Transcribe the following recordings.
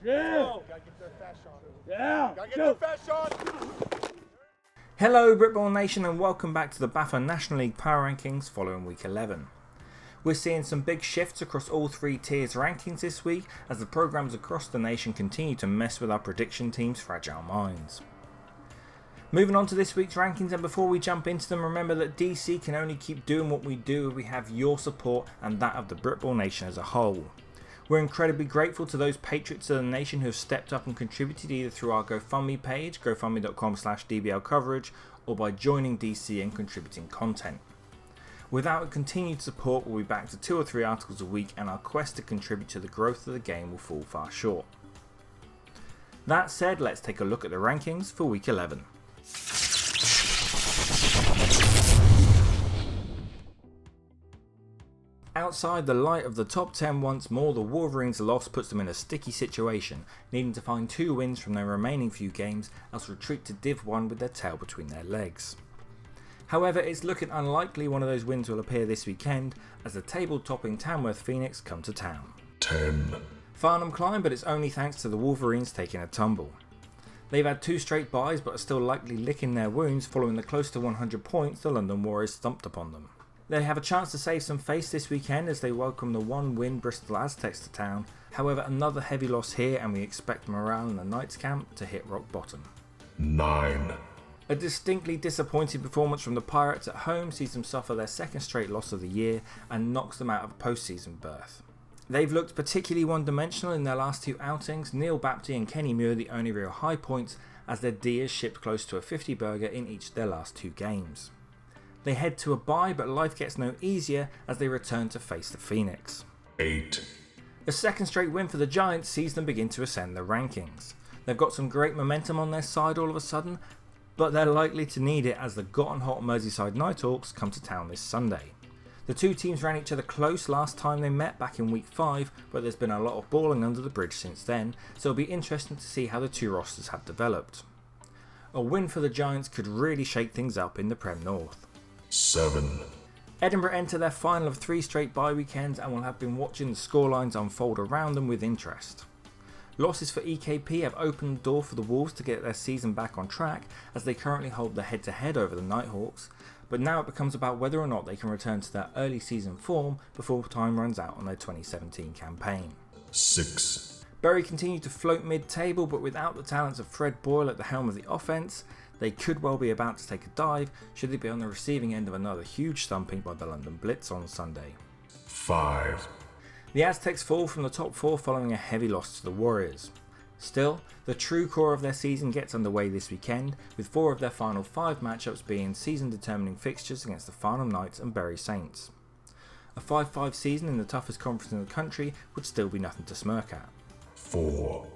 Yeah. Gotta get their fast shot. Yeah. Gotta get their fast shot. Hello Britball Nation and welcome back to the BAFA National League Power Rankings following week 11. We're seeing some big shifts across all three tiers rankings this week as the programmes across the nation continue to mess with our prediction team's fragile minds. Moving on to this week's rankings, and before we jump into them, remember that DC can only keep doing what we do if we have your support and that of the Britball Nation as a whole. We're incredibly grateful to those patriots of the nation who have stepped up and contributed either through our GoFundMe page, gofundme.com/dblcoverage, or by joining DC and contributing content. Without continued support, we'll be back to 2 or 3 articles a week, and our quest to contribute to the growth of the game will fall far short. That said, let's take a look at the rankings for week 11. Outside the light of the top 10 once more, the Wolverines' loss puts them in a sticky situation, needing to find 2 wins from their remaining few games, else retreat to Div 1 with their tail between their legs. However, it's looking unlikely one of those wins will appear this weekend, as the table-topping Tamworth Phoenix come to town. 10. Farnham climb, but it's only thanks to the Wolverines taking a tumble. They've had 2 straight byes but are still likely licking their wounds following the close to 100 points the London Warriors thumped upon them. They have a chance to save some face this weekend as they welcome the 1-win Bristol Aztecs to town. However, another heavy loss here and we expect morale in the Knights camp to hit rock bottom. 9. A distinctly disappointing performance from the Pirates at home sees them suffer their 2nd straight loss of the year and knocks them out of a postseason berth. They've looked particularly one-dimensional in their last 2 outings, Neil Bapty and Kenny Muir the only real high points, as their D has shipped close to a 50 burger in each of their last 2 games. They head to a bye, but life gets no easier as they return to face the Phoenix. 8. A 2nd straight win for the Giants sees them begin to ascend the rankings. They've got some great momentum on their side all of a sudden, but they're likely to need it as the gotten hot Merseyside Nighthawks come to town this Sunday. The 2 teams ran each other close last time they met back in week 5, but there's been a lot of balling under the bridge since then, so it'll be interesting to see how the 2 rosters have developed. A win for the Giants could really shake things up in the Prem North. 7. Edinburgh enter their final of 3 straight bye weekends and will have been watching the scorelines unfold around them with interest. Losses for EKP have opened the door for the Wolves to get their season back on track as they currently hold the head-to-head over the Nighthawks, but now it becomes about whether or not they can return to their early season form before time runs out on their 2017 campaign. 6. Bury continue to float mid-table, but without the talents of Fred Boyle at the helm of the offence, they could well be about to take a dive should they be on the receiving end of another huge thumping by the London Blitz on Sunday. 5. The Aztecs fall from the top 4 following a heavy loss to the Warriors. Still, the true core of their season gets underway this weekend, with 4 of their final 5 matchups being season-determining fixtures against the Farnham Knights and Bury Saints. A 5-5 season in the toughest conference in the country would still be nothing to smirk at. 4.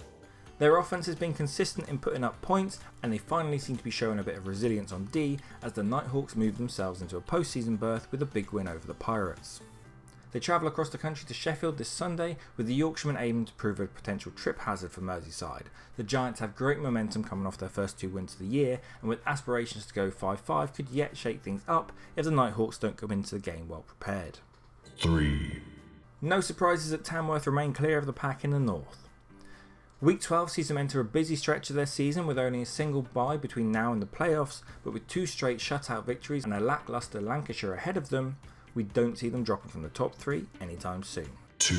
Their offense has been consistent in putting up points, and they finally seem to be showing a bit of resilience on D as the Nighthawks move themselves into a postseason berth with a big win over the Pirates. They travel across the country to Sheffield this Sunday, with the Yorkshiremen aiming to prove a potential trip hazard for Merseyside. The Giants have great momentum coming off their first 2 wins of the year, and with aspirations to go 5-5 could yet shake things up if the Nighthawks don't come into the game well prepared. 3. No surprises at Tamworth remain clear of the pack in the north. Week 12 sees them enter a busy stretch of their season with only a single bye between now and the playoffs, but with 2 straight shutout victories and a lacklustre Lancashire ahead of them, we don't see them dropping from the top 3 anytime soon. 2.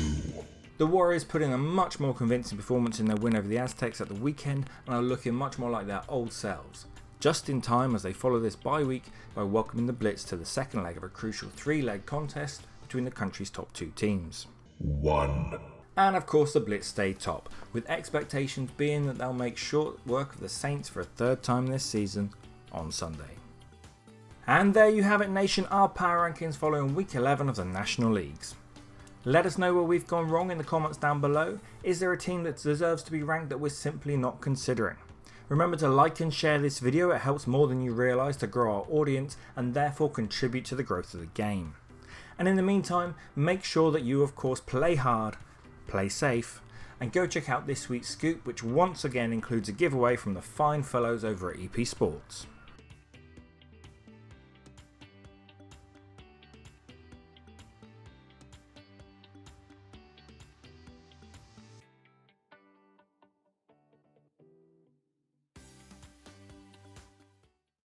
The Warriors put in a much more convincing performance in their win over the Aztecs at the weekend and are looking much more like their old selves, just in time as they follow this bye week by welcoming the Blitz to the 2nd leg of a crucial 3-leg contest between the country's top 2 teams. 1. And of course the Blitz stay top, with expectations being that they'll make short work of the Saints for a 3rd time this season on Sunday. And there you have it, nation, our power rankings following week 11 of the National Leagues. Let us know where we've gone wrong in the comments down below. Is there a team that deserves to be ranked that we're simply not considering? Remember to like and share this video, it helps more than you realise to grow our audience and therefore contribute to the growth of the game. And in the meantime, make sure that you of course play hard, play safe, and go check out this week's scoop, which once again includes a giveaway from the fine fellows over at EP Sports.